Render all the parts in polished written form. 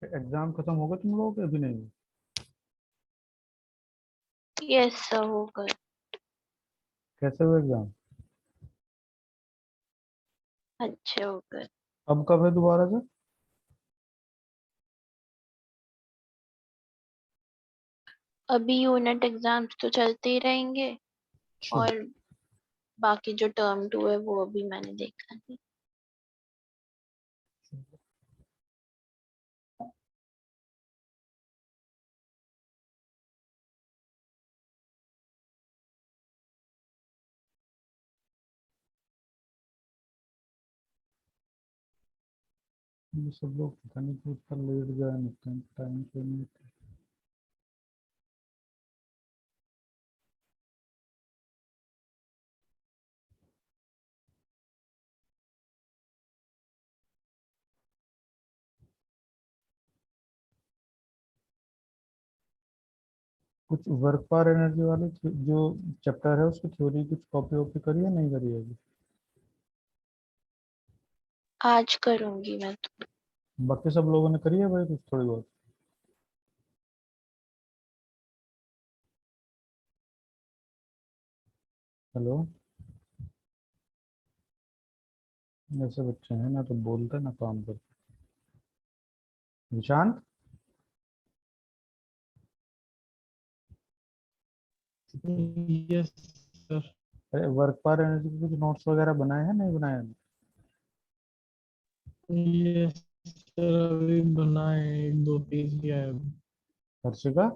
Exam खत्म होगा तुम लोगों के? अभी नहीं? यस सर, हो गए। कैसे हुए एग्जाम? अच्छे हो गए। अब कब है दोबारा से? अभी यूनिट एग्जाम्स तो चलते ही रहेंगे, अच्छा। और बाकी जो टर्म टू है वो अभी मैंने देखा नहीं। ये सब लोग पता नहीं क्यों इतना लेट गए, निकलने टाइम पे नहीं थे। कुछ वर्क पावर एनर्जी वाले जो चैप्टर है उसकी थ्योरी कुछ कॉपी वॉपी करी है नहीं करी है अभी? आज करूंगी मैं तो। बाकी सब लोगों ने करी है भाई कुछ थोड़ी बहुत? हेलो। ऐसे बच्चे हैं ना तो बोलते ना काम करते। निशांत। Yes sir. अरे वर्क पावर एनर्जी के कुछ नोट्स वगैरह बनाए हैं नहीं बनाए हैं? यस सर, अभी बनाए एक दो पेज किया है अभी। हर्षिका।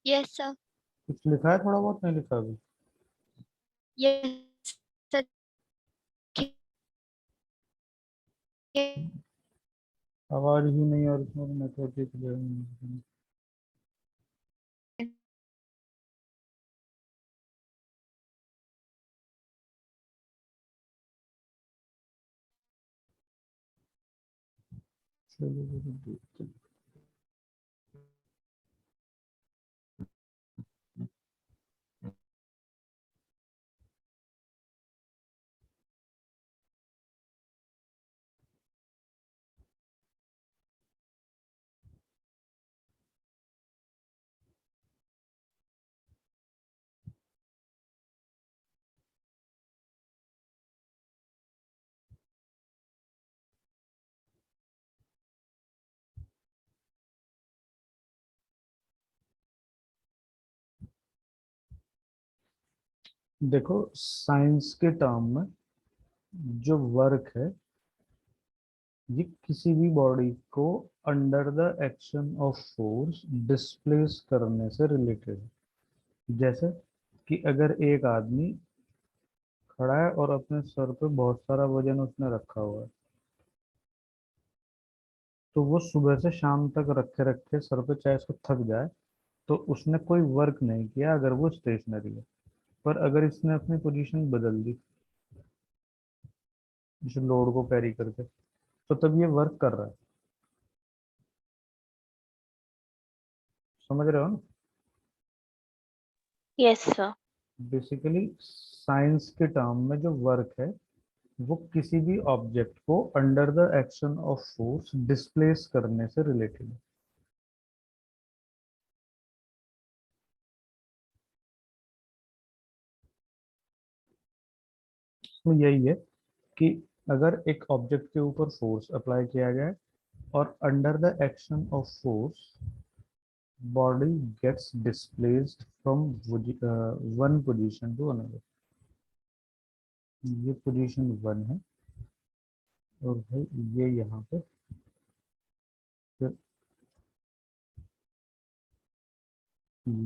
Yes sir. कुछ लिखा है थोड़ा बहुत नहीं लिखा अभी? Yes sir. आवाज ही नहीं और इसमें नेटवर्क की क्लियर नहीं। चलो देखते हैं। देखो साइंस के टर्म में जो वर्क है ये किसी भी बॉडी को under the action of force displace करने से रिलेटेड है। जैसे कि अगर एक आदमी खड़ा है और अपने सर पे बहुत सारा वजन उसने रखा हुआ है, तो वो सुबह से शाम तक रखे रखे सर पे चाहे उसको थक जाए, तो उसने कोई वर्क नहीं किया अगर वो स्टेशनरी है। पर अगर इसने अपनी पोजीशन बदल दी, जैसे लोड को कैरी करके, तो तब ये वर्क कर रहा है। समझ रहे हो ना? Yes sir. बेसिकली साइंस के टर्म में जो वर्क है वो किसी भी ऑब्जेक्ट को under the action of force displace करने से रिलेटेड है। तो यही है कि अगर एक ऑब्जेक्ट के ऊपर फोर्स अप्लाई किया जाए और under the action of force body gets displaced from one position to another. ये पोजीशन वन है और भाई ये यहाँ पे फिर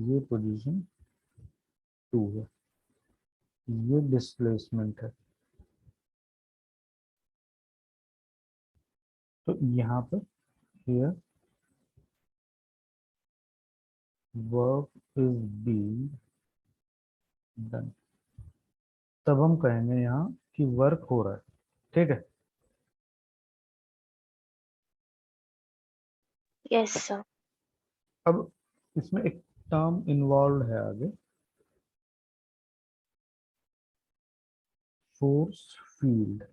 ये पोजीशन टू है। ये डिस्प्लेसमेंट है। तो यहाँ पे here work is being done. तब हम कहेंगे यहाँ कि वर्क हो रहा है। ठीक है। Yes sir. अब इसमें एक टर्म इन्वॉल्व है आगे, फोर्स फील्ड।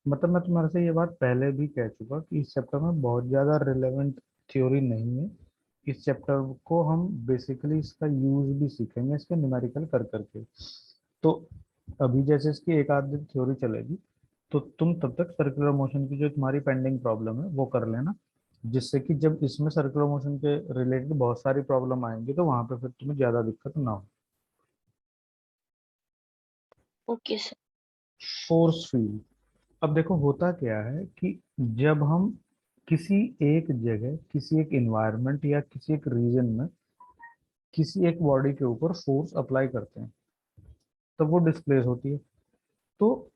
मतलब मैं तुम्हारे से ये बात पहले भी कह चुका कि इस चैप्टर में बहुत ज़्यादा रिलेवेंट थ्योरी नहीं है। इस चैप्टर को हम बेसिकली इसका यूज भी सीखेंगे इसके न्यूमेरिकल कर करके। तो अभी जैसे इसकी एक आध दिन थ्योरी चलेगी, तो तुम तब तक सर्कुलर मोशन की जो तुम्हारी पेंडिंग प्रॉब्लम है वो कर लेना, जिससे कि जब इसमें सर्कुलर मोशन के रिलेटेड बहुत सारी प्रॉब्लम आएंगी तो वहां पे फिर तुम्हें ज़्यादा दिक्कत ना हो। Okay sir. Force field. अब देखो होता क्या है कि जब हम किसी एक जगह, किसी एक इन्वायरमेंट या किसी एक रीजन में किसी एक बॉडी के ऊपर फोर्स अप्लाई करते हैं, तब वो डिस्प्लेस होती है। तो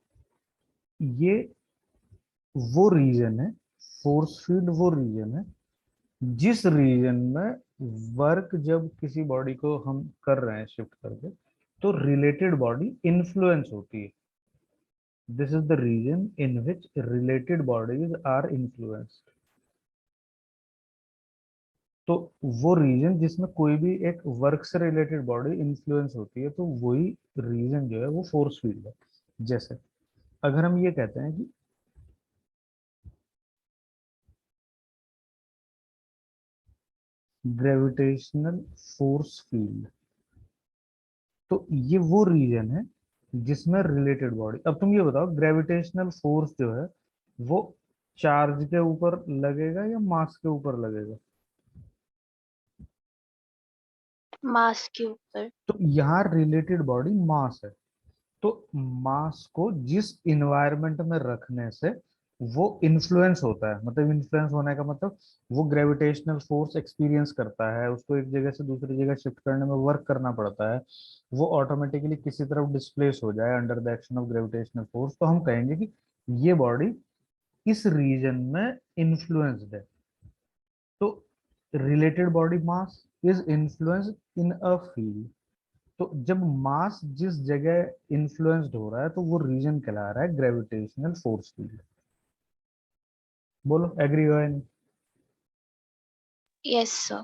ये वो रीजन है, फोर्स फील्ड वो रीजन है जिस रीजन में वर्क जब किसी बॉडी को हम कर रहे हैं शिफ्ट करके, तो रिलेटेड बॉडी इन्फ्लुएंस होती है। This is the region in which related bodies are influenced. तो वो रीजन जिसमें कोई भी एक वर्क से रिलेटेड बॉडी इन्फ्लुएंस होती है, तो वही रीजन जो है वो फोर्स फील्ड है। जैसे अगर हम ये कहते हैं कि ग्रेविटेशनल फोर्स फील्ड, तो ये वो रीजन है जिसमें रिलेटेड बॉडी। अब तुम ये बताओ, ग्रेविटेशनल फोर्स जो है वो चार्ज के ऊपर लगेगा या मास के ऊपर लगेगा? मास के ऊपर। तो यहाँ रिलेटेड बॉडी मास है। तो मास को जिस इन्वायरमेंट में रखने से वो इन्फ्लुएंस होता है, मतलब इन्फ्लुएंस होने का मतलब वो ग्रेविटेशनल फोर्स एक्सपीरियंस करता है, उसको एक जगह से दूसरी जगह शिफ्ट करने में वर्क करना पड़ता है, वो ऑटोमेटिकली किसी तरफ डिस्प्लेस हो जाए under the action of gravitational force, तो हम कहेंगे कि ये बॉडी इस रीजन में इन्फ्लुएंस्ड है। तो related body mass is influenced in a field. तो जब मास जिस जगह इन्फ्लुएंस्ड हो रहा है तो वो रीजन कहला रहा है ग्रेविटेशनल फोर्स फील्ड। बोलो एग्री हो या नहीं? Yes sir.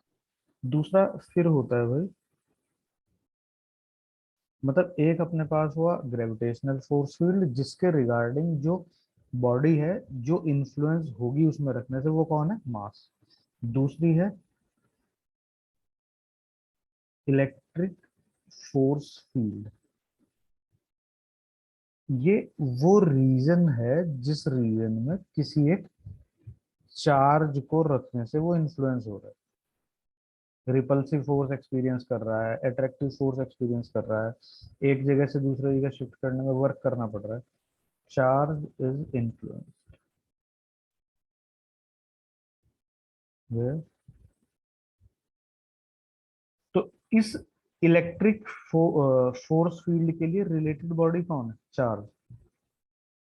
दूसरा फिर होता है भाई, मतलब एक अपने पास हुआ ग्रेविटेशनल फोर्स फील्ड जिसके रिगार्डिंग जो बॉडी है जो इन्फ्लुएंस होगी उसमें रखने से, वो कौन है? मास। दूसरी है इलेक्ट्रिक फोर्स फील्ड। ये वो रीजन है जिस रीजन में किसी एक चार्ज को रखने से वो इन्फ्लुएंस हो रहा है, रिपल्सिव फोर्स एक्सपीरियंस कर रहा है, अट्रैक्टिव फोर्स एक्सपीरियंस कर रहा है, एक जगह से दूसरी जगह शिफ्ट करने में वर्क करना पड़ रहा है। Charge is influence. तो इस इलेक्ट्रिक फोर्स फील्ड के लिए रिलेटेड बॉडी कौन है? चार्ज।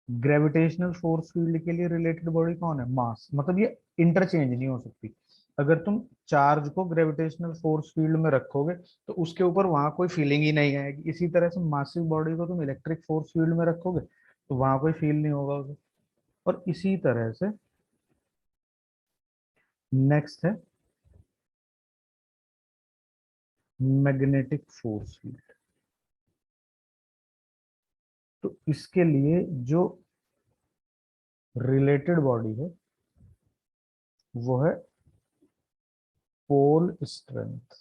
ग्रेविटेशनल फोर्स फील्ड के लिए रिलेटेड बॉडी कौन है? मास। मतलब ये इंटरचेंज नहीं हो सकती। अगर तुम चार्ज को ग्रेविटेशनल फोर्स फील्ड में रखोगे तो उसके ऊपर वहां कोई फीलिंग ही नहीं आएगी। इसी तरह से मासिव बॉडी को तुम इलेक्ट्रिक फोर्स फील्ड में रखोगे तो वहां कोई फील नहीं होगा उसे। और इसी तरह से नेक्स्ट है मैग्नेटिक फोर्स फील्ड। तो इसके लिए जो रिलेटेड बॉडी है वो है पोल स्ट्रेंथ।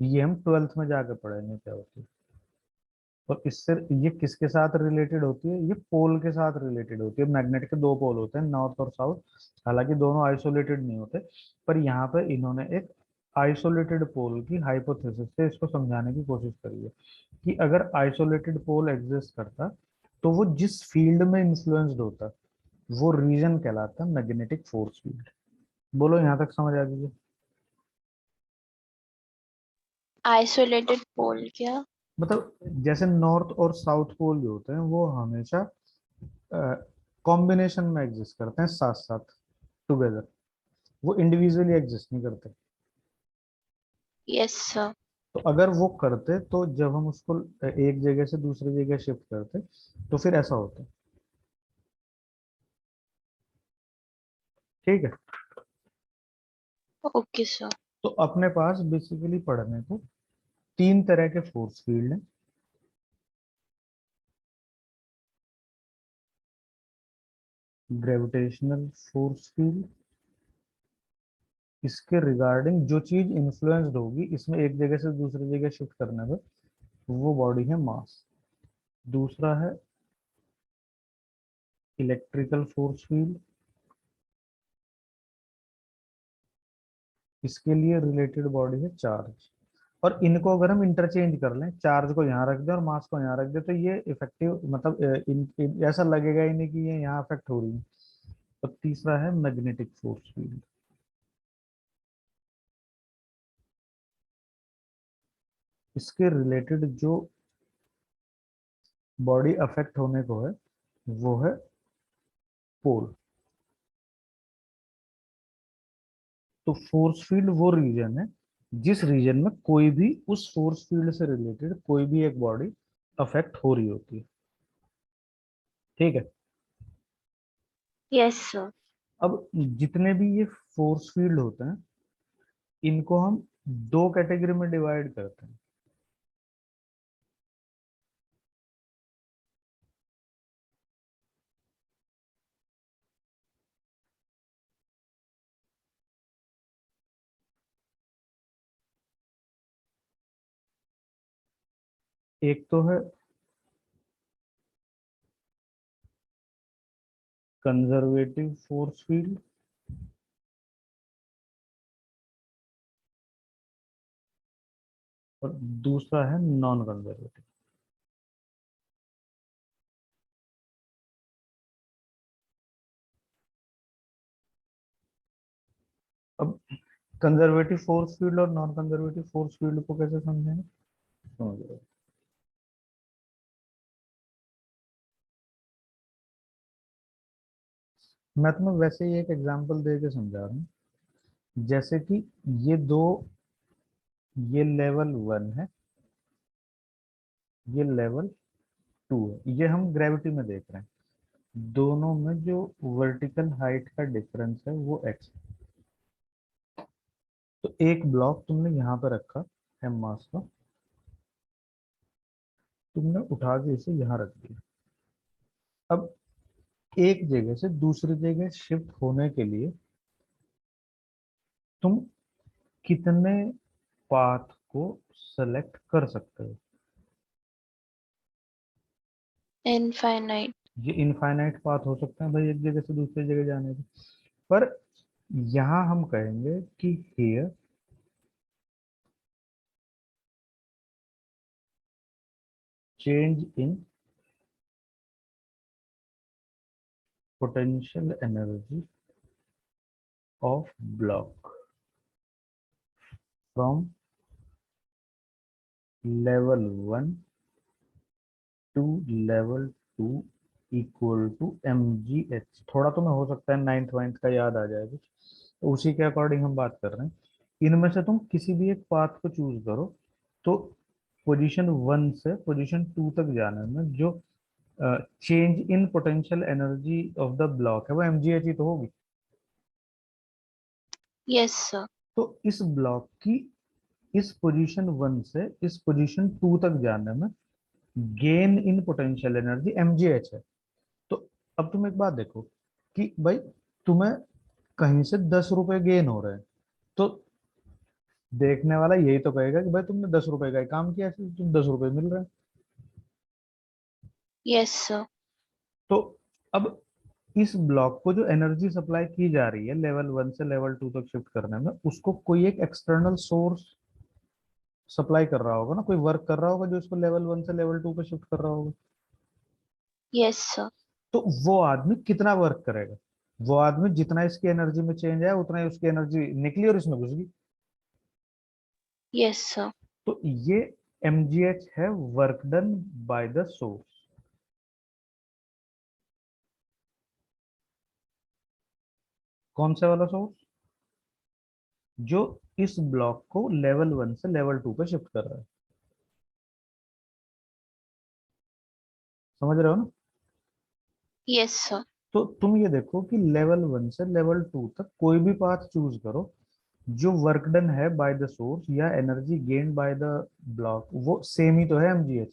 ये हम ट्वेल्थ में जाकर पढ़ेंगे क्या होती है। और इससे ये किसके साथ रिलेटेड होती है? ये पोल के साथ रिलेटेड होती है। मैग्नेट के दो पोल होते हैं, नॉर्थ और साउथ। हालांकि दोनों आइसोलेटेड नहीं होते, पर यहाँ पे इन्होंने एक आइसोलेटेड पोल की हाइपोथेसिस से इसको समझाने की कोशिश करी है कि अगर आइसोलेटेड पोल एग्जिस्ट करता तो वो जिस फील्ड में इन्फ्लुएंस्ड होता वो रीजन कहलाता मैग्नेटिक फोर्स फील्ड। बोलो यहाँ तक समझ आ गई? आइसोलेटेड पोल क्या? मतलब जैसे नॉर्थ और साउथ पोल जो होते हैं वो हमेशा कॉम्बिनेशन में एग्जिस्ट करते हैं, साथ साथ टुगेदर। वो इंडिविजुअली एग्जिस्ट नहीं करते। Yes sir. तो अगर वो करते तो जब हम उसको एक जगह से दूसरी जगह शिफ्ट करते तो फिर ऐसा होता। ठीक है। Okay sir. तो अपने पास बेसिकली पढ़ने को तीन तरह के फोर्स फील्ड हैं। ग्रेविटेशनल फोर्स फील्ड, इसके रिगार्डिंग जो चीज इन्फ्लुएंस्ड होगी इसमें एक जगह से दूसरी जगह शिफ्ट करने में, वो बॉडी है मास। दूसरा है इलेक्ट्रिकल फोर्स फील्ड, इसके लिए रिलेटेड बॉडी है चार्ज। और इनको अगर हम इंटरचेंज कर लें, चार्ज को यहाँ रख दें और मास को यहाँ रख दें, तो ये इफेक्टिव मतलब ऐसा लगेगा ही नहीं कि ये यहाँ अफेक्ट हो रही है। और तीसरा है मैग्नेटिक फोर्स फील्ड, इसके रिलेटेड जो बॉडी अफेक्ट होने को है वो है पोल। तो फोर्स फील्ड वो रीजन है जिस रीजन में कोई भी उस फोर्स फील्ड से रिलेटेड कोई भी एक बॉडी अफेक्ट हो रही होती है। ठीक है। Yes sir. अब जितने भी ये फोर्स फील्ड होते हैं इनको हम दो कैटेगरी में डिवाइड करते हैं। एक तो है कंजर्वेटिव फोर्स फील्ड, और दूसरा है नॉन कंजर्वेटिव। अब कंजर्वेटिव फोर्स फील्ड और नॉन कंजर्वेटिव फोर्स फील्ड को कैसे समझेंगे, समझ रहे हो? मैं तुम्हें वैसे ही एक एग्जांपल दे के समझा रहा हूँ। जैसे कि ये दो, ये लेवल 1 है, ये लेवल 2 है, ये हम ग्रेविटी में देख रहे हैं। दोनों में जो वर्टिकल हाइट का डिफरेंस है वो x है। तो एक ब्लॉक तुमने यहाँ पे रखा है मास का, तुमने उठा के इसे यहाँ रख दिया। अब एक जगह से दूसरी जगह शिफ्ट होने के लिए तुम कितने पाथ को सेलेक्ट कर सकते हो? इनफाइनाइट। ये इनफाइनाइट पाथ हो सकते हैं भाई एक जगह से दूसरी जगह जाने के। पर यहाँ हम कहेंगे कि here change in potential energy of block from level 1 to level 2 equal to mgh। थोड़ा तो मैं हो सकता है 9th वाइन्थ का याद आ जाए कुछ, तो उसी के अकॉर्डिंग हम बात कर रहे हैं। इनमें से तुम किसी भी एक पाथ को चूज करो, तो पोजीशन 1 से पोजीशन 2 तक जाने में जो change in potential energy of the block है वो mgh ही तो होगी। Yes sir. तो इस ब्लॉक की इस पोजीशन 1 से इस पोजीशन 2 तक जाने में gain in potential energy mgh है। तो अब तुम एक बात देखो कि भाई तुम्हें कहीं से 10 रुपए गेन हो रहे हैं, तो देखने वाला यही तो कहेगा कि भाई तुमने 10 रुपए का ही काम किया, इसलिए तुम 10 रुपए मिल रहे हैं। Yes sir. तो अब इस ब्लॉक को जो एनर्जी सप्लाई की जा रही है लेवल 1 से लेवल 2 तक शिफ्ट करने में, उसको कोई एक एक्सटर्नल सोर्स सप्लाई कर रहा होगा ना, कोई वर्क कर रहा होगा जो इसको लेवल 1 से लेवल 2 पे शिफ्ट कर रहा होगा। Yes sir. तो वो आदमी कितना वर्क करेगा? वो आदमी जितना इसकी एनर्जी में चेंज आया उतना ही उसकी एनर्जी निकली और इसमें घुस गई। Yes sir. तो ये mgh है work done by the source. कौन सा वाला सोर्स? जो इस ब्लॉक को लेवल 1 से लेवल 2 पे शिफ्ट कर रहा है। समझ रहे हो ना? Yes sir. तो तुम ये देखो कि लेवल 1 से लेवल 2 तक कोई भी पाथ चूज करो, जो वर्क डन है बाय द सोर्स या energy gain by the block, वो सेम ही तो है mgh।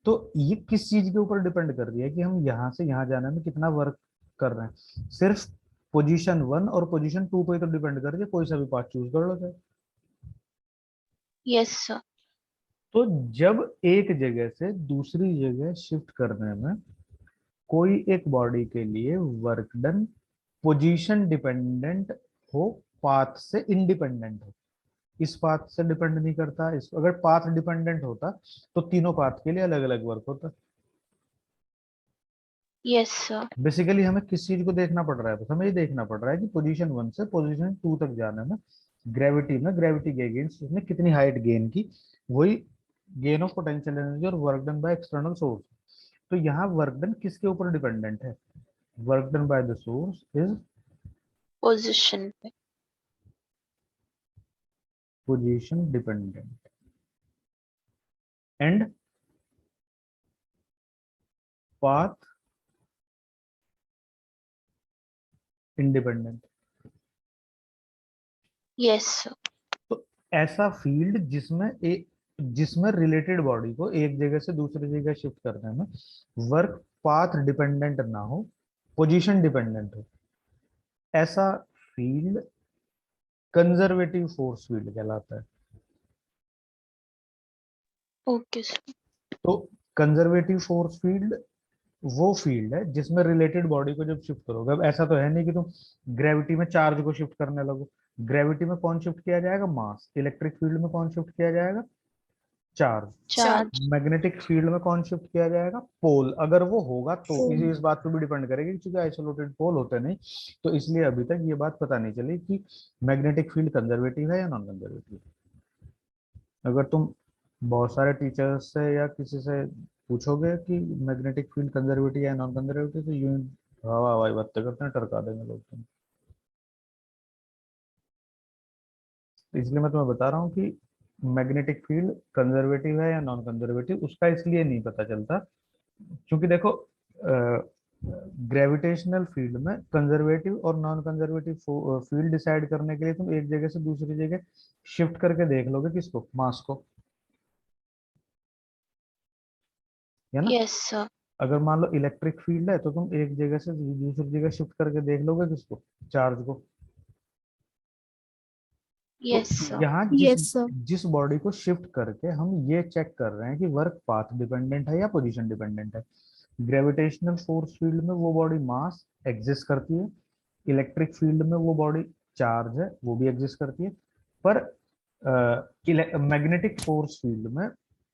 तो ये किस चीज के ऊपर डिपेंड कर रही है कि हम यहाँ से यहाँ जाने में कितना वर्क कर रहे हैं, सिर्फ पोजीशन 1 और पोजीशन 2 पे तो डिपेंड करके कोई सा भी पाथ चूज कर लो चाहे। Yes sir. तो जब एक जगह से दूसरी जगह शिफ्ट करने में कोई एक बॉडी के लिए वर्क डन पोजीशन डिपेंडेंट हो, पाथ से इंडिपेंडेंट हो, इस पाथ से डिपेंड नहीं करता, इस अगर पाथ डिपेंडेंट होता तो तीनों पाथ के लिए अलग अलग वर्क होता। Yes sir. बेसिकली हमें किस चीज को देखना पड़ रहा है, बस हमें ये देखना पड़ रहा है कि पोजीशन 1 से पोजीशन 2 तक जाने में ग्रेविटी के अगेंस्ट उसने कितनी हाइट गेन की, वही गेन ऑफ पोटेंशियल एनर्जी और work done by external source. तो यहाँ वर्क डन किसके ऊपर डिपेंडेंट है, work done by the source is position पे। Position dependent and path independent. Yes sir. तो ऐसा फील्ड जिसमें रिलेटेड बॉडी को एक जगह से दूसरी जगह शिफ्ट करने में वर्क पाथ डिपेंडेंट ना हो, पोजीशन डिपेंडेंट हो, ऐसा फील्ड कंजर्वेटिव फोर्स फील्ड कहलाता है। Okay sir. तो कंजर्वेटिव फोर्स फील्ड वो फील्ड है जिसमें रिलेटेड बॉडी को जब शिफ्ट करोगे, अब ऐसा तो है नहीं कि तुम ग्रेविटी में चार्ज को शिफ्ट करने लगो। ग्रेविटी में कौन शिफ्ट किया जाएगा, मास। इलेक्ट्रिक फील्ड में कौन शिफ्ट किया जाएगा, चार्ज। चार्ज। मैग्नेटिक फील्ड में कौन शिफ्ट किया जाएगा, पोल। अगर वो होगा तो इस बात पे भी डिपेंड करेगी क्योंकि आइसोलेटेड पोल होते नहीं, तो इसलिए अभी तक ये बात पता नहीं चली कि मैग्नेटिक फील्ड कंजर्वेटिव है या नॉन कंजर्वेटिव। अगर तुम बहुत सारे टीचर्स से या किसी से पूछोगे कि मैग्नेटिक फील्ड कंजर्वेटिव या नॉन कंजर्वेटिव, तो यूं हवा हवाई बातें करते हैं, टरका देंगे लोग तुम। तो इसलिए मैं तुम्हें बता रहा हूँ कि मैग्नेटिक फील्ड कंजर्वेटिव है या नॉन कंजर्वेटिव उसका इसलिए नहीं पता चलता क्योंकि देखो ग्रेविटेशनल फील्ड में कंजर्वेटिव और नॉन कंजर्वेटिव फील्ड डिसाइड करने के लिए तुम एक जगह से दूसरी जगह शिफ्ट करके देख लोगे किसको, मास को, है ना। Yes sir. अगर मान लो इलेक्ट्रिक फील्ड है तो तुम एक जगह से दूसरी जगह शिफ्ट करके देख लोगे किसको, चार्ज को। तो यस सर। यहाँ जिस बॉडी को शिफ्ट करके हम ये चेक कर रहे हैं कि वर्क पाथ डिपेंडेंट है या पोजीशन डिपेंडेंट है, ग्रेविटेशनल फोर्स फील्ड में वो बॉडी मास एग्जिस्ट करती है, इलेक्ट्रिक फील्ड में वो बॉडी चार्ज है वो भी एग्जिस्ट करती है, पर मैग्नेटिक फोर्स फील्ड में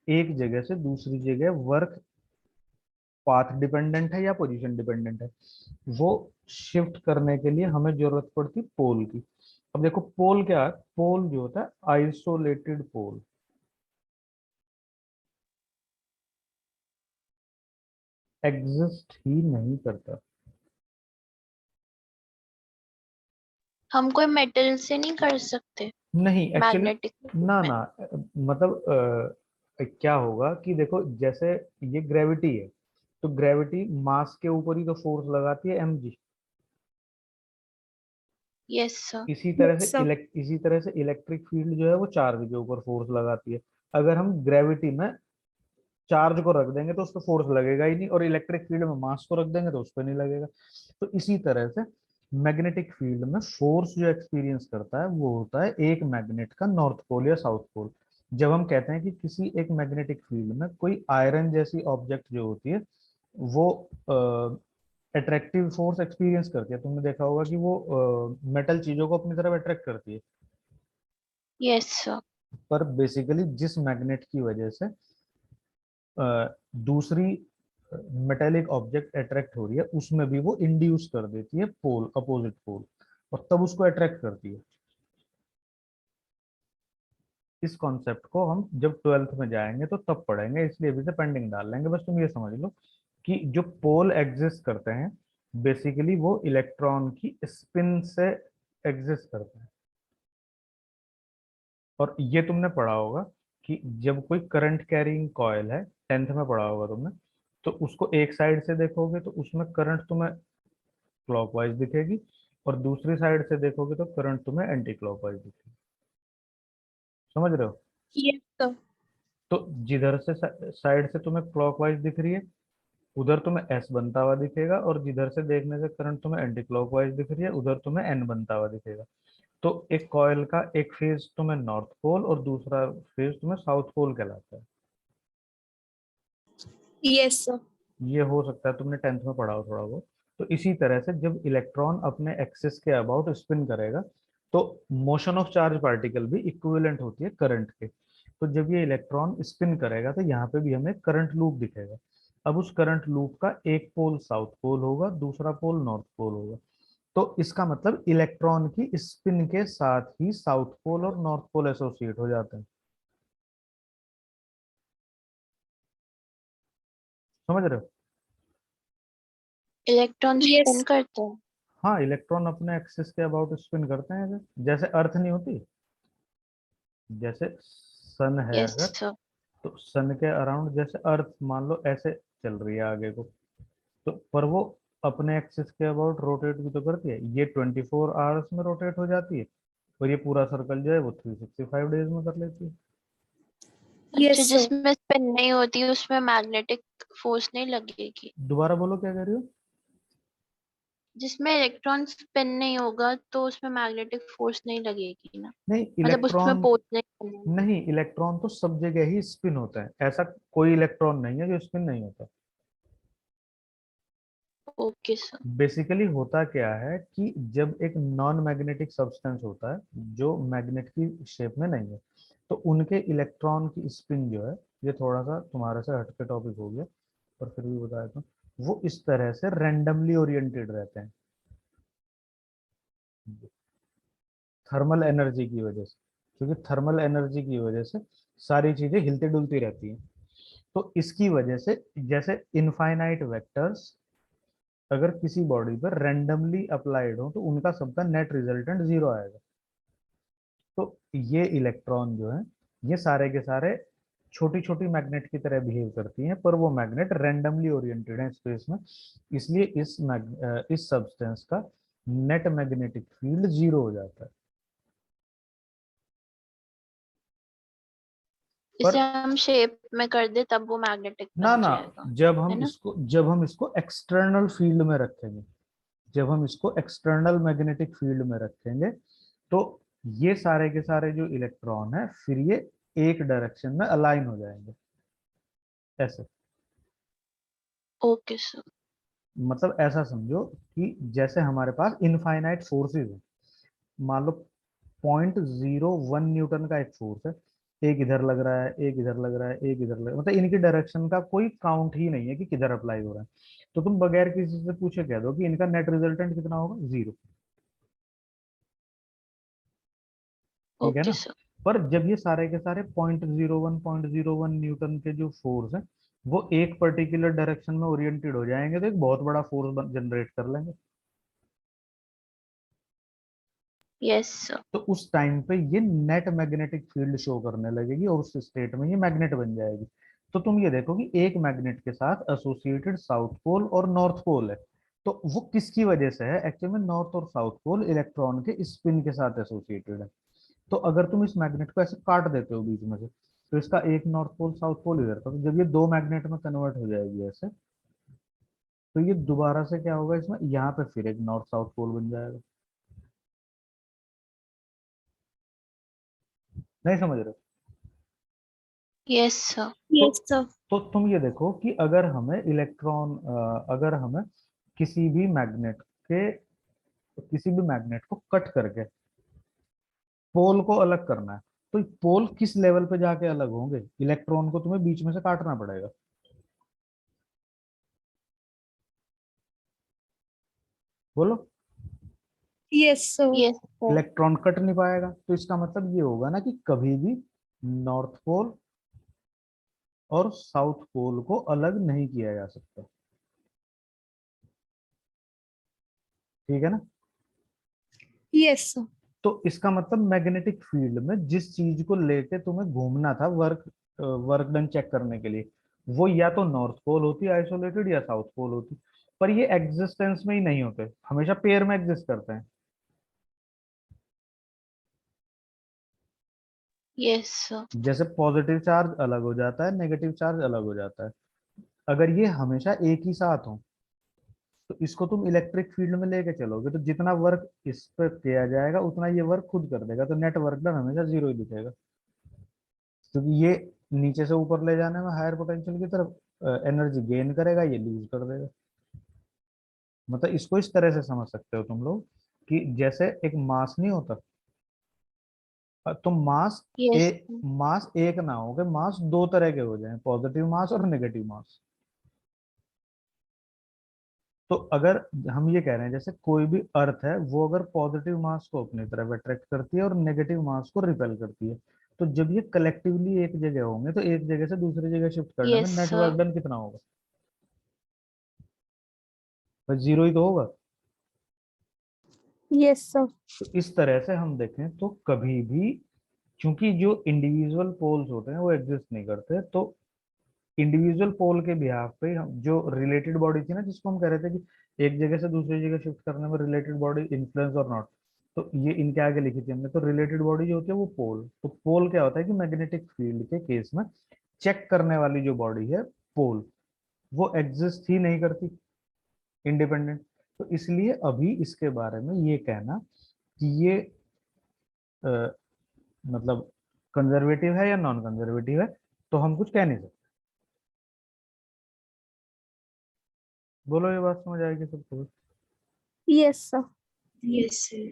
एक जगह से दूसरी जगह वर्क पाथ डिपेंडेंट है या पोजीशन डिपेंडेंट है, वो शिफ्ट करने के लिए हमें जरूरत पड़ती पोल की। अब देखो पोल क्या है, पोल जो होता है आइसोलेटेड पोल, एग्जिस्ट ही नहीं करता। हम कोई मेटल से नहीं कर सकते नहीं एक्चुअली, मैग्नेटिक ना में। ना मतलब क्या होगा कि देखो जैसे ये ग्रेविटी है, तो ग्रेविटी मास के ऊपर ही तो फोर्स लगाती है mg। Yes sir. इसी तरह से इलेक्ट्रिक फील्ड जो है वो चार्ज के ऊपर फोर्स लगाती है। अगर हम ग्रेविटी में चार्ज को रख देंगे तो उस पर फोर्स लगेगा ही नहीं, और इलेक्ट्रिक फील्ड में मास को रख देंगे तो उस पर नहीं लगेगा। तो इसी तरह से मैग्नेटिक फील्ड में फोर्स जो एक्सपीरियंस करता है वो होता है एक मैग्नेट का नॉर्थ पोल या साउथ पोल। जब हम कहते हैं कि किसी एक मैग्नेटिक फील्ड में कोई आयरन जैसी ऑब्जेक्ट जो होती है वो अट्रैक्टिव फोर्स एक्सपीरियंस करती है, तुमने देखा होगा कि वो मेटल चीजों को अपनी तरफ अट्रैक्ट करती है। Yes sir. पर बेसिकली जिस मैग्नेट की वजह से दूसरी मेटेलिक ऑब्जेक्ट अट्रैक्ट हो रही है उसमें भी वो इंड्यूस कर देती है पोल, अपोजिट पोल, और तब उसको अट्रैक्ट करती है। इस कॉन्सेप्ट को हम जब 12th में जाएंगे तो तब पढ़ेंगे, इसलिए अभी से पेंडिंग डाल लेंगे। बस तुम ये समझ लो कि जो पोल एग्जिस्ट करते हैं बेसिकली वो इलेक्ट्रॉन की स्पिन से एग्जिस्ट करते हैं। और ये तुमने पढ़ा होगा कि जब कोई करंट कैरिंग कॉइल है, 10th में पढ़ा होगा तुमने, तो उसको एक साइड से देखोगे तो उसमें करंट तुम्हें क्लॉकवाइज दिखेगी, और दूसरी साइड से देखोगे तो करंट तुम्हें एंटी क्लॉकवाइज दिखेगी। समझ रहे हो। Yes sir. तो जिधर से साइड से तुम्हें क्लॉकवाइज दिख रही है उधर तुम्हें एस बनता हुआ दिखेगा, और जिधर से देखने से करंट तुम्हें एंटी क्लॉकवाइज दिख रही है, उधर तुम्हें एन बनता हुआ दिखेगा। तो एक कॉइल का एक फेज तुम्हें नॉर्थ पोल और दूसरा फेज तुम्हें साउथ पोल कहलाता है। Yes sir. ये हो सकता है तुमने टेंथ में पढ़ा हो थोड़ा बहुत। तो इसी तरह से जब इलेक्ट्रॉन अपने एक्सिस के अबाउट स्पिन करेगा, तो मोशन ऑफ चार्ज पार्टिकल भी इक्विवेलेंट होती है करंट के। तो जब ये इलेक्ट्रॉन स्पिन करेगा तो यहाँ पे भी हमें करंट लूप दिखेगा। अब उस करंट लूप का एक पोल साउथ पोल होगा, दूसरा पोल नॉर्थ पोल होगा। तो इसका मतलब इलेक्ट्रॉन की स्पिन के साथ ही साउथ पोल और नॉर्थ पोल एसोसिएट हो जाते हैं। समझ रहे हो? Electron yes. स्पिन करते हैं। हाँ, इलेक्ट्रॉन अपने एक्सिस के अबाउट स्पिन करते हैं जैसे अर्थ नहीं होती, जैसे सन है यस अगर, सर। तो सन के अराउंड जैसे अर्थ मान लो ऐसे चल रही है आगे को, तो पर वो अपने एक्सिस के अबाउट रोटेट भी तो करती है। ये 24 आवर्स में रोटेट हो जाती है, और ये पूरा सर्कल जो है वो 365 डेज में कर लेती है। अच्छा, यस सर। जिसमें स्पिन नहीं होती उसमें मैग्नेटिक फोर्स नहीं लगेगी? दोबारा बोलो, क्या कह रही हो? जिसमें इलेक्ट्रॉन स्पिन नहीं होगा तो उसमें मैग्नेटिक फोर्स नहीं लगेगी ना? नहीं, मतलब उसमें इलेक्ट्रॉन पोल नहीं बनेंगे। नहीं, इलेक्ट्रॉन तो सब जगह ही स्पिन होता है, ऐसा कोई इलेक्ट्रॉन नहीं है जो स्पिन नहीं होता। Okay sir. बेसिकली होता क्या है कि जब एक नॉन मैग्नेटिक सब्सटेंस होता है जो मैग्नेट की शेप में नहीं है, तो उनके इलेक्ट्रॉन की स्पिन जो है, ये थोड़ा सा तुम्हारे से हटके टॉपिक हो गया पर फिर भी बताया तो, वो इस तरह से रैंडमली ओरिएंटेड रहते हैं थर्मल एनर्जी की वजह से। क्योंकि थर्मल एनर्जी की वजह से सारी चीजें हिलती डुलती रहती हैं। तो इसकी वजह से जैसे इनफाइनाइट वेक्टर्स अगर किसी बॉडी पर रैंडमली अप्लाइड हो तो उनका सबका नेट रिजल्टेंट जीरो आएगा। तो ये इलेक्ट्रॉन जो है, ये सारे के सारे छोटी छोटी मैग्नेट की तरह बिहेव करती हैं, पर वो मैग्नेट रैंडमली ओरिएंटेड है स्पेस में। इसलिए इस सब्सटेंस का नेट मैग्नेटिक फील्ड जीरो हो जाता है। पर इसे हम शेप में कर दे तब वो मैग्नेटिक ना बन ना, जाएगा, जब है हम ना? इसको जब हम इसको एक्सटर्नल फील्ड में रखेंगे, जब हम इसको एक्सटर्नल मैग्नेटिक फील्ड में रखेंगे, तो ये सारे के सारे जो इलेक्ट्रॉन है फिर ये एक डायरेक्शन में अलाइन हो जाएंगे ऐसे। Okay sir. मतलब ऐसा समझो कि जैसे हमारे पास इनफाइनाइट फोर्सेस है, मान लो 0.01 न्यूटन का एक फोर्स है, एक इधर लग रहा है, एक इधर लग रहा है, एक इधर लग रहा है, मतलब इनकी डायरेक्शन का कोई काउंट ही नहीं है कि किधर अप्लाई हो रहा है। तो तुम बगैर किसी से पूछे कह दो कि इनका नेट रिजल्टेंट कितना होगा, जीरो। ठीक है ना? Okay sir. पर जब ये सारे के सारे 0.01 न्यूटन के जो फोर्स है वो एक पर्टिकुलर डायरेक्शन में ओरिएंटेड हो जाएंगे, तो एक बहुत बड़ा फोर्स जनरेट कर लेंगे। Yes sir. तो उस टाइम पे ये नेट मैग्नेटिक फील्ड शो करने लगेगी और उस स्टेट में ये मैग्नेट बन जाएगी। तो तुम ये देखो कि एक मैग्नेट के साथ एसोसिएटेड साउथ पोल और नॉर्थ पोल है। तो वो किसकी वजह से है? एक्चुअली में नॉर्थ और साउथ पोल इलेक्ट्रॉन के स्पिन के साथ एसोसिएटेड है। तो अगर तुम इस मैग्नेट को ऐसे काट देते हो बीच में से, तो इसका एक नॉर्थ पोल साउथ पोल इधर था, तो जब ये दो मैग्नेट में कन्वर्ट हो जाएगी ऐसे, तो ये दोबारा से क्या होगा, इसमें यहाँ पे फिर एक नॉर्थ साउथ पोल बन जाएगा। नहीं समझ रहे? Yes sir. तो यस सर। तो तुम ये देखो कि अगर हमें किसी भी मैग्नेट के किसी भी मैग्नेट को कट करके पोल को अलग करना है, तो पोल किस लेवल पे जाके अलग होंगे? इलेक्ट्रॉन को तुम्हें बीच में से काटना पड़ेगा। बोलो। Yes sir. Yes sir. Electron cut नहीं पाएगा, तो इसका मतलब ये होगा ना कि कभी भी नॉर्थ पोल और साउथ पोल को अलग नहीं किया जा सकता। ठीक है ना? Yes sir. तो इसका मतलब मैग्नेटिक फील्ड में जिस चीज को लेके तुम्हें घूमना था वर्क डन चेक करने के लिए, वो या तो नॉर्थ पोल होती आइसोलेटेड या साउथ पोल होती। पर ये एग्जिस्टेंस में ही नहीं होते, हमेशा पेयर में एग्जिस्ट करते हैं। Yes sir. जैसे पॉजिटिव चार्ज अलग हो जाता है, नेगेटिव चार्ज अलग हो जाता है। अगर ये हमेशा एक ही साथ हो तो इसको तुम इलेक्ट्रिक फील्ड में लेके चलोगे तो जितना वर्क इस पर किया जाएगा उतना ये वर्क खुद कर देगा, तो नेट वर्क डन हमेशा जीरो ही दिखेगा, क्योंकि ये नीचे से ऊपर ले जाने में हायर पोटेंशियल की तरफ एनर्जी गेन करेगा, ये लूज कर देगा। मतलब इसको इस तरह से समझ सकते हो तुम लोग कि जैसे एक मास नहीं होता, तो मास यस मास एक ना हो के मास दो तरह के हो जाए, पॉजिटिव मास और नेगेटिव मास। तो अगर हम ये कह रहे हैं जैसे कोई भी अर्थ है वो अगर पॉजिटिव मास को अपनी तरफ अट्रैक्ट करती है और नेगेटिव मास को रिपेल करती है, तो जब ये कलेक्टिवली एक जगह होंगे तो एक जगह से दूसरी जगह शिफ्ट करने में यस नेटवर्क डन कितना होगा? बस जीरो ही तो होगा। Yes, sir. तो इस तरह से हम देखें तो कभी भी, क्योंकि जो इंडिविजुअल पोल्स होते हैं वो एग्जिस्ट नहीं करते, तो इंडिविजुअल पोल के बिहाफ पे जो रिलेटेड बॉडी थी ना, जिसको हम कह रहे थे कि एक जगह से दूसरी जगह शिफ्ट करने में रिलेटेड बॉडी इन्फ्लुएंस और नॉट, तो ये इनके आगे लिखी थी हमने। तो रिलेटेड बॉडी जो होती है वो पोल, तो पोल क्या होता है कि मैग्नेटिक फील्ड के केस में चेक करने वाली जो बॉडी है पोल, वो एग्जिस्ट ही नहीं करती इंडिपेंडेंट। तो इसलिए अभी इसके बारे में ये कहना कि ये अ, मतलब कंजर्वेटिव है या नॉन कंजर्वेटिव है, तो हम कुछ कह नहीं सकते। बोलो, ये बात समझ आएगी सबको? Yes, sir. Yes, sir.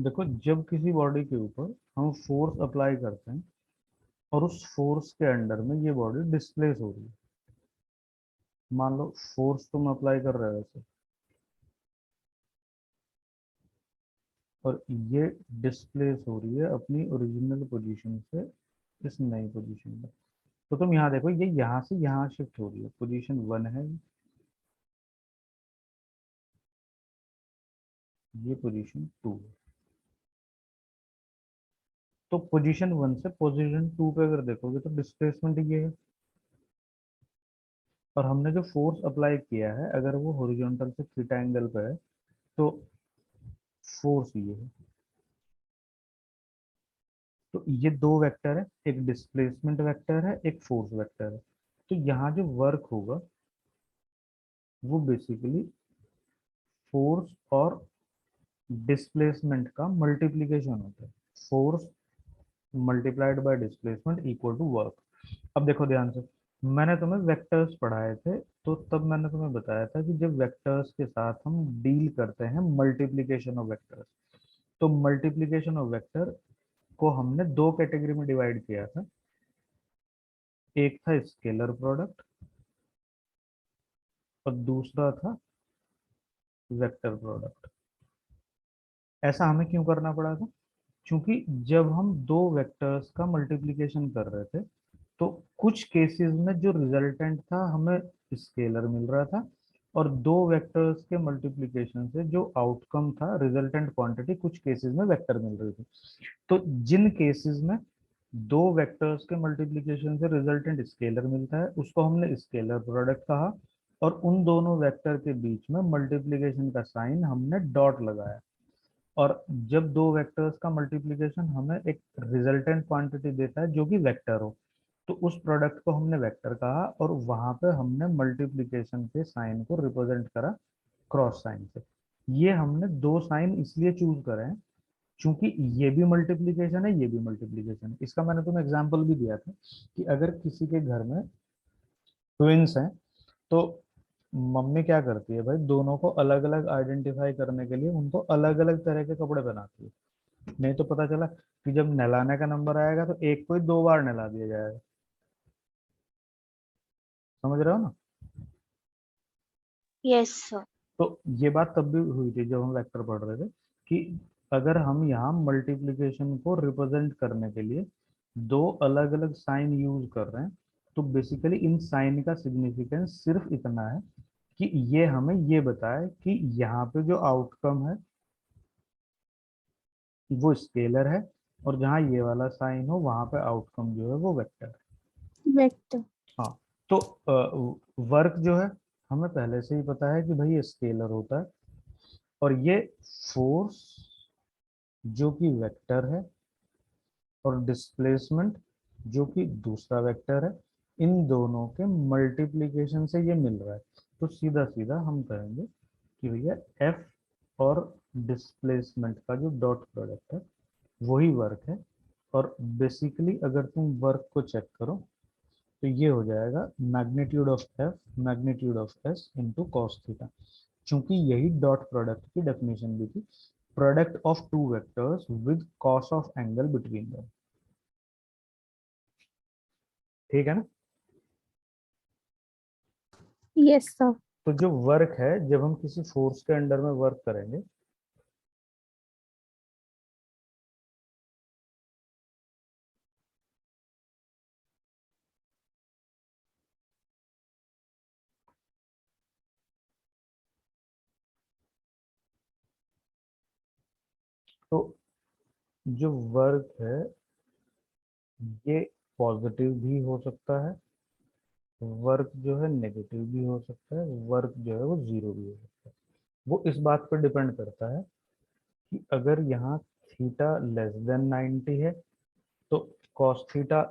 देखो, जब किसी बॉडी के ऊपर हम फोर्स अप्लाई करते हैं और उस फोर्स के अंडर में ये बॉडी डिस्प्लेस हो रही है, मान लो फोर्स तुम अप्लाई कर रहे हो ऐसे, और ये डिस्प्लेस हो रही है अपनी ओरिजिनल पोजीशन से इस नई पोजीशन में, तो तुम यहाँ देखो ये यहाँ से यहाँ शिफ्ट हो रही है, पोजीशन 1 है, ये पोजीशन 2 है। तो पोजीशन 1 से पोजीशन 2 पे अगर देखोगे तो डिस्प्लेसमेंट ये है, और हमने जो फोर्स अप्लाई किया है अगर वो हॉरिजॉन्टल से थीटा एंगल पे है तो फोर्स ये है। तो ये दो वेक्टर है, एक डिस्प्लेसमेंट वेक्टर है, एक फोर्स वेक्टर है। तो यहाँ जो वर्क होगा वो बेसिकली फोर्स और डिस्प्लेसमेंट का मल्टीप्लीकेशन होता है, force multiplied by displacement equal to work. अब देखो ध्यान से, मैंने तुम्हें वेक्टर्स पढ़ाए थे, तो तब मैंने तुम्हें बताया था कि जब वेक्टर्स के साथ हम डील करते हैं मल्टीप्लीकेशन ऑफ वेक्टर्स, तो मल्टीप्लीकेशन ऑफ वेक्टर को हमने दो कैटेगरी में डिवाइड किया था, एक था स्केलर प्रोडक्ट और दूसरा था वेक्टर प्रोडक्ट। ऐसा हमें क्यों करना पड़ा था? क्योंकि जब हम दो वेक्टर्स का मल्टीप्लिकेशन कर रहे थे तो कुछ केसेस में जो रिजल्टेंट था हमें स्केलर मिल रहा था, और दो वेक्टर्स के मल्टीप्लिकेशन से जो आउटकम था रिजल्टेंट क्वांटिटी कुछ केसेस में वेक्टर मिल रही थी। तो जिन केसेस में दो वेक्टर्स के मल्टीप्लिकेशन से रिजल्टेंट स्केलर मिलता है उसको हमने स्केलर प्रोडक्ट कहा, और उन दोनों वेक्टर के बीच में मल्टीप्लिकेशन का साइन हमने डॉट लगाया। और जब दो वेक्टर्स का मल्टीप्लिकेशन हमें एक रिजल्टेंट क्वांटिटी देता है जो कि वेक्टर हो, तो उस प्रोडक्ट को हमने वेक्टर कहा, और वहां पे हमने मल्टीप्लिकेशन के साइन को रिप्रेजेंट करा क्रॉस साइन से। ये हमने दो साइन इसलिए चूज करे हैं क्योंकि ये भी मल्टीप्लिकेशन है, ये भी मल्टीप्लिकेशन है। इसका मैंने तुम्हें एग्जांपल भी दिया था कि अगर किसी के घर में ट्विंस हैं तो मम्मी क्या करती है भाई, दोनों को अलग अलग आइडेंटिफाई करने के लिए उनको अलग अलग तरह के कपड़े पहनाती है। नहीं तो पता चला कि जब नहलाने का नंबर आएगा तो एक को ही 2 बार नहला दिया जाएगा। समझ रहे हो ना? Yes sir. तो ये बात तब भी हुई थी जब हम वेक्टर पढ़ रहे थे कि अगर हम यहाँ मल्टीप्लिकेशन को रिप्रेजेंट करने के लिए दो अलग अलग साइन यूज कर रहे हैं, तो बेसिकली इन साइन का सिग्निफिकेंस सिर्फ इतना है कि ये हमें ये बताए कि यहाँ पे जो आउटकम है वो स्केलर है, और जहाँ ये वाला साइन हो वहां पे आउटकम जो है वो वेक्टर है। वेक्टर। हाँ, तो वर्क जो है हमें पहले से ही पता है कि भाई ये स्केलर होता है, और ये फोर्स जो कि वेक्टर है, और डिस्प्लेसमेंट जो कि दूसरा वेक्टर है, इन दोनों के मल्टीप्लिकेशन से ये मिल रहा है। तो सीधा सीधा हम कहेंगे कि भैया एफ और डिस्प्लेसमेंट का जो डॉट प्रोडक्ट है वही वर्क है। और बेसिकली अगर तुम वर्क को चेक करो तो ये हो जाएगा magnitude of F magnitude of S into cos theta, क्योंकि यही डॉट प्रोडक्ट की डेफिनेशन भी थी, product of two vectors with cos of angle between them. ठीक है ना? Yes sir. तो जो वर्क है, जब हम किसी फोर्स के अंडर में वर्क करेंगे तो जो वर्क है ये पॉजिटिव भी हो सकता है, वर्क जो है नेगेटिव भी हो सकता है, वर्क जो है वो जीरो भी हो सकता है। वो इस बात पर डिपेंड करता है कि अगर यहाँ थीटा लेस देन 90 है तो cos थीटा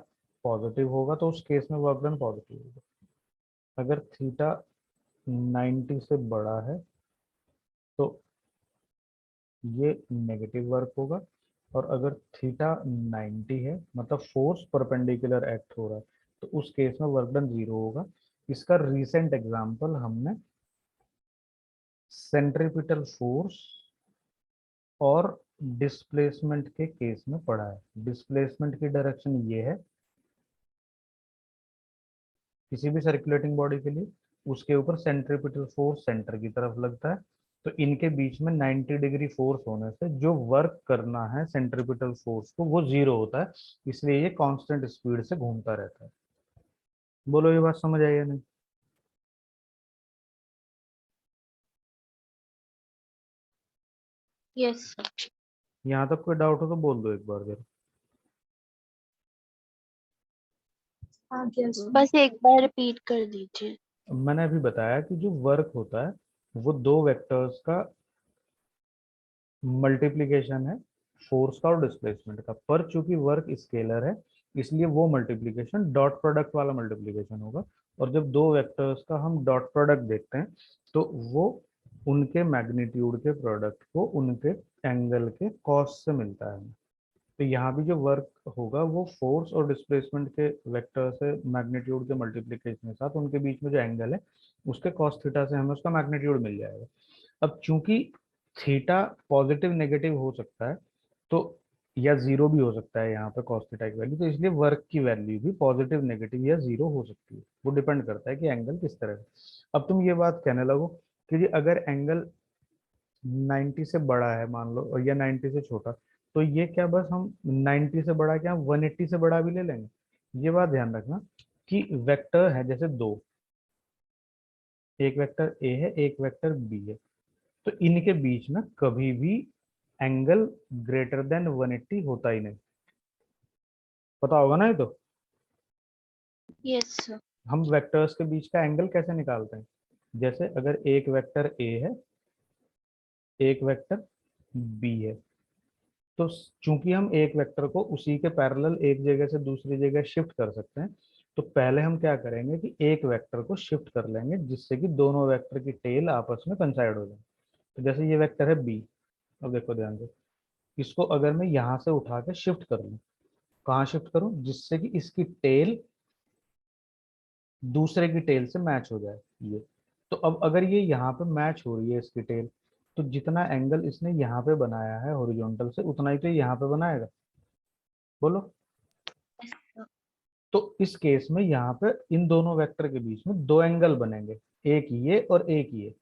पॉजिटिव होगा, तो उस केस में वर्क डन पॉजिटिव होगा। अगर थीटा 90 से बड़ा है तो ये नेगेटिव वर्क होगा, और अगर थीटा 90 है मतलब फोर्स परपेंडिकुलर एक्ट हो रहा है, तो उस केस में वर्क डन जीरो होगा। इसका रीसेंट एग्जांपल हमने सेंट्रीपिटल फोर्स और डिस्प्लेसमेंट के केस में पढ़ा है। डिस्प्लेसमेंट की डायरेक्शन ये है किसी भी सर्कुलेटिंग बॉडी के लिए, उसके ऊपर सेंट्रीपिटल फोर्स सेंटर की तरफ लगता है, तो इनके बीच में 90 डिग्री फोर्स होने से जो वर्क करना है सेंट्रीपिटल फोर्स को वो जीरो होता है, इसलिए ये कांस्टेंट स्पीड से घूमता रहता है। बोलो ये बात समझ आई या नहीं? Yes sir. यहाँ तक कोई डाउट हो तो बोल दो एक बार जरा। बस एक बार रिपीट कर दीजिए। मैंने अभी बताया कि जो वर्क होता है वो दो वेक्टर्स का मल्टीप्लिकेशन है, फोर्स का और डिस्प्लेसमेंट का, पर चूंकि वर्क स्केलर है इसलिए वो मल्टीप्लिकेशन डॉट प्रोडक्ट वाला मल्टीप्लिकेशन होगा। और जब दो वेक्टर्स का हम डॉट प्रोडक्ट देखते हैं तो वो उनके मैग्नीट्यूड के प्रोडक्ट को उनके एंगल के कॉस से मिलता है। तो यहाँ भी जो वर्क होगा वो फोर्स और डिस्प्लेसमेंट के वेक्टर से मैग्नीट्यूड के मल्टीप्लिकेशन के साथ उनके बीच में जो एंगल है उसके कॉस थीटा से हमें उसका मैग्नीट्यूड मिल जाएगा। अब चूंकि थीटा पॉजिटिव नेगेटिव हो सकता है, तो या जीरो भी हो सकता है यहाँ पे कॉस थीटा की वैल्यू, तो इसलिए वर्क की वैल्यू भी पॉजिटिव नेगेटिव या जीरो हो सकती है। वो डिपेंड करता है कि एंगल किस तरह है। अब तुम ये बात कहने लगो कि जी अगर एंगल 90 से बड़ा है मान लो, और या 90 से छोटा, तो ये क्या बस हम 90 से बड़ा क्या 180 से बड़ा भी ले लेंगे? ये बात ध्यान रखना कि वेक्टर है जैसे दो, एक वेक्टर ए है एक वेक्टर बी है, तो इनके बीच में कभी भी एंगल ग्रेटर देन 180 होता ही नहीं। पता होगा ना ये तो। Yes sir. हम वेक्टर्स के बीच का एंगल कैसे निकालते हैं? जैसे अगर एक वेक्टर ए है एक वेक्टर बी है, तो चूंकि हम एक वेक्टर को उसी के पैरेलल एक जगह से दूसरी जगह शिफ्ट कर सकते हैं, तो पहले हम क्या करेंगे कि एक वेक्टर को शिफ्ट कर लेंगे जिससे कि दोनों वेक्टर की टेल आपस में कंसाइड हो जाए। तो जैसे ये वेक्टर है बी, अब देखो ध्यान से, इसको अगर मैं यहाँ से उठा के शिफ्ट कर लूँ, कहाँ शिफ्ट करूँ जिससे कि इसकी टेल दूसरे की टेल से मैच हो जाए ये। तो अब अगर ये यहाँ पे मैच हो रही है इसकी टेल, तो जितना एंगल इसने यहाँ पे बनाया है हॉरिजॉन्टल से उतना ही तो ये यहाँ पे बनाएगा। बोलो। तो इस केस में यहाँ पे इन दोनों वेक्टर के बीच में दो एंगल बनेंगे, एक ये और एक ये।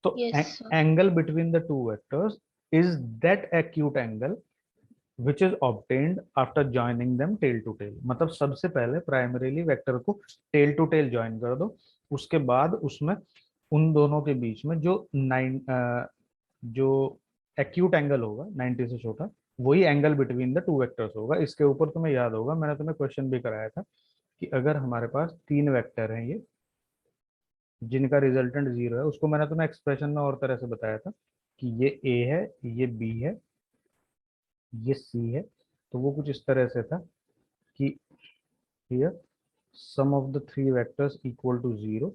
तो Yes, sir. Angle between the two vectors is that acute angle which is obtained after joining them tail to tail। मतलब सबसे पहले प्राइमरीली वेक्टर को टेल टू टेल ज्वाइन कर दो, उसके बाद उसमें उन दोनों के बीच में जो जो एक्यूट एंगल होगा 90 से छोटा, वही angle between the two vectors होगा। इसके ऊपर तुम्हें याद होगा, मैंने तुम्हें क्वेश्चन भी कराया था कि अगर हमारे पास तीन वेक्टर हैं ये, जिनका रिजल्टेंट 0 है, उसको मैंने तुम्हें एक्सप्रेशन में और तरह से बताया था कि ये ए है, ये बी है, ये सी है। तो वो कुछ इस तरह से था कि here sum of the three vectors equal to 0।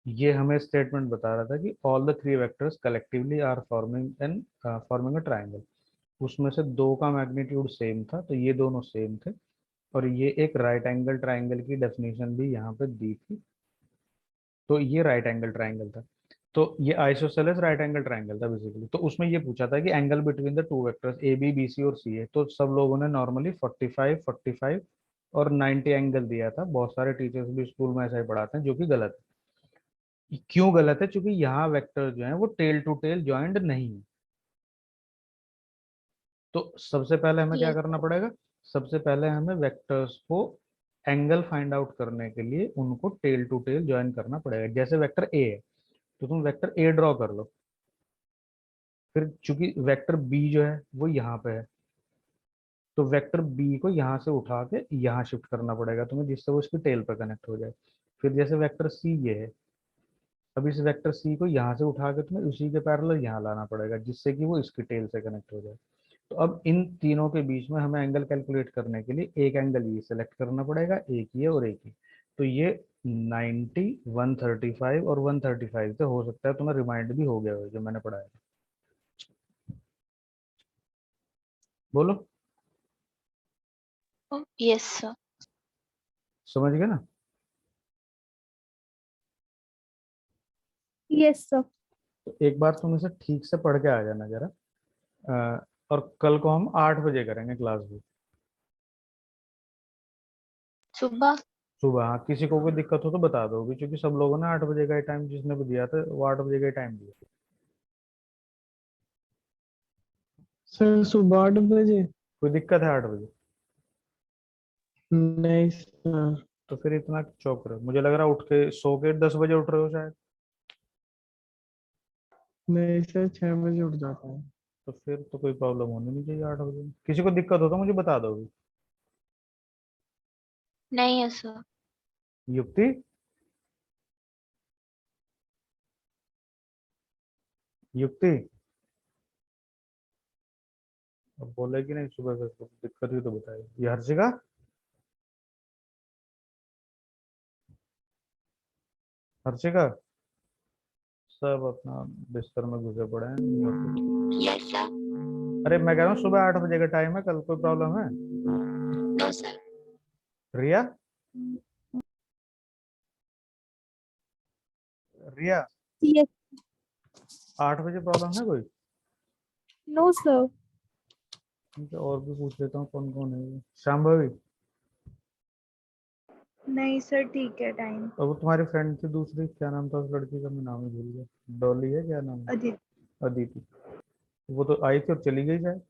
ये हमें स्टेटमेंट बता रहा था कि all the three vectors collectively are forming a triangle. उसमें से दो का मैग्नीट्यूड सेम था, तो ये दोनों सेम थे। और ये एक राइट एंगल ट्राइंगल की डेफिनेशन भी यहाँ पे दी थी। तो ये राइट एंगल ट्राइंगल था, तो ये आइसोसेलेस राइट एंगल ट्राइंगल था बेसिकली। तो उसमें ये पूछा था कि angle between the two vectors A B B C और सी है। तो सब लोगों ने नॉर्मली 45 45 और 90 एंगल दिया था। बहुत सारे टीचर्स भी स्कूल में ऐसा ही पढ़ाते हैं, जो कि गलत है। क्यों गलत है? क्योंकि यहाँ वेक्टर जो है वो टेल टू टेल ज्वाइंट नहीं है। तो सबसे पहले हमें क्या Yes, करना पड़ेगा? सबसे पहले हमें वेक्टर्स को एंगल फाइंड आउट करने के लिए उनको टेल टू टेल ज्वाइन करना पड़ेगा। जैसे वेक्टर ए है, तो तुम वेक्टर ए ड्रॉ कर लो। फिर चूंकि वेक्टर बी जो है वो यहाँ पे है, तो वेक्टर बी को यहाँ से उठा के यहाँ शिफ्ट करना पड़ेगा तुम्हें, जिससे वो इसकी टेल पर कनेक्ट हो जाए। फिर जैसे वेक्टर सी ये है, अब इस वेक्टर सी को यहाँ से उठा के तुम्हें उसी के पैरेलल यहाँ लाना पड़ेगा, जिससे कि वो इसकी टेल से कनेक्ट हो जाए। तो अब इन तीनों के बीच में हमें एंगल कैलकुलेट करने के लिए एक एंगल ये सेलेक्ट करना पड़ेगा, एक ये और एक ये। तो ये 90, 135 और 135 से हो सकता है तुम्हें रिमाइंड भी हो गया हो जो मैंने पढ़ाया था। बोलो, yes, sir. समझ गए ना? Yes, sir. तो एक बार तुम इसे ठीक से पढ़ के आ जाना जरा। और कल को हम 8 बजे करेंगे क्लास भी, सुबह। सुबह। हाँ, किसी को कोई दिक्कत हो तो बता दो भी, क्योंकि सब लोगों ने 8 बजे का ही टाइम, जिसने भी दिया था वो 8 बजे का ही टाइम दिया। सर सुबह 8 बजे? कोई दिक्कत है 8 बजे? नहीं सर। तो फिर इतना चौक रहे हो? मुझे लग रहा है उठ के सो के 10 बजे उठ रहे हो शायद। नहीं सर, 6 बजे उठ जाता है। तो फिर तो कोई प्रॉब्लम होनी नहीं चाहिए 8 बजे। किसी को दिक्कत हो तो मुझे बता दो भी। नहीं है सर। युक्ति, युक्ति अब बोलेगी नहीं सुबह से, तो दिक्कत हुई तो बताइए। ये हर्षिका, हर्षिका, सब अपना बिस्तर में घुसे पड़े हैं। Yes sir. अरे मैं कह रहा हूँ सुबह 8 बजे का टाइम है, कल कोई प्रॉब्लम है? No sir. Riya, Riya, Yes. 8 बजे प्रॉब्लम है कोई? No, sir. ठीक है, और भी पूछ लेता हूँ कौन कौन है। शांभवी, नहीं सर, ठीक है टाइम। और वो तुम्हारी फ्रेंड थी दूसरी, क्या नाम था उस लड़की का? मैं नाम ही भूल गया। डॉली है क्या नाम है? अदिति। अदिति। वो तो आई थी और चली गई शायद।